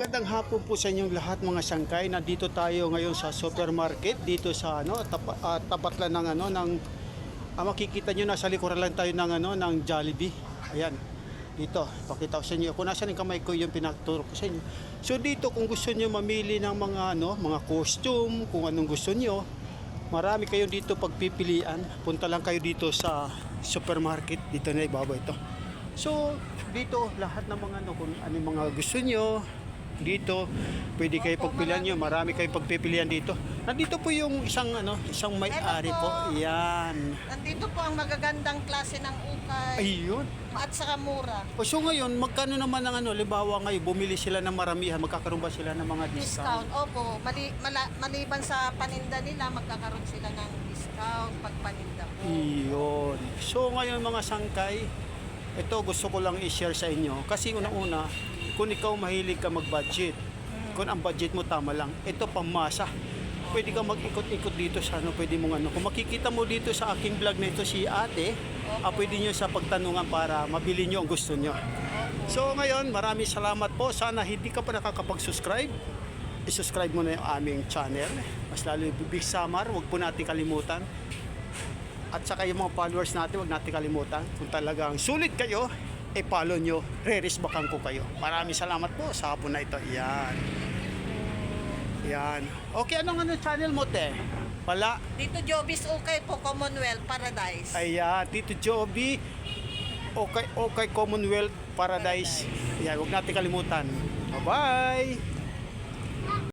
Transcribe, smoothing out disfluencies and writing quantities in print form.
Magandang hapon po sa inyong lahat mga sangkay. Nandito tayo ngayon sa supermarket dito sa tapat lang ng makikita nyo nasa likuran lang tayo ng Jollibee. Ayan. Dito, pakita ko sa inyo. Kung nasaan yung kamay ko yung pinaturo ko sa inyo. So dito kung gusto niyo mamili ng mga costume, kung anong gusto niyo, marami kayo dito pagpipilian. Punta lang kayo dito sa supermarket. Dito na ibaba ito. So dito lahat ng mga kung ano yung mga gusto niyo dito, pwede kayo pagpilian nyo. Marami kayo pagpipilian dito. Nandito po yung isang may-ari po. Yan. Nandito po ang magagandang klase ng ukay. Ayun. At saka mura. So ngayon, magkano naman ang libawa ngayon, bumili sila ng maramihan, magkakaroon ba sila ng mga discount? Discount. Opo. Maliban sa paninda nila, magkakaroon sila ng discount pag paninda po. Iyon. So ngayon mga sangkay, ito gusto ko lang i-share sa inyo. Kasi una-una, kung ikaw mahilig ka mag-budget, kung ang budget mo tama lang, ito pamasa. Pwede ka mag-ikot-ikot dito sa pwede mong Kung makikita mo dito sa aking vlog na ito si ate, pwede nyo sa pagtanungan para mabili nyo ang gusto nyo. So ngayon, maraming salamat po. Sana hindi ka pa nakakapag-subscribe, i-subscribe mo na yung aming channel. Mas lalo yung Big Samar, huwag po natin kalimutan. At saka yung mga followers natin, huwag natin kalimutan. Kung talagang sulit kayo, follow nyo, re-resbakan ko kayo. Maraming salamat po sa hapon na ito. Yan. Yan. Okay, anong channel mo, te? Pala. Tito Joby's Ukay po, Commonwealth Paradise. Ayan, Tito Joby. Okay, Commonwealth Paradise. Yan, huwag natin kalimutan. Bye-bye!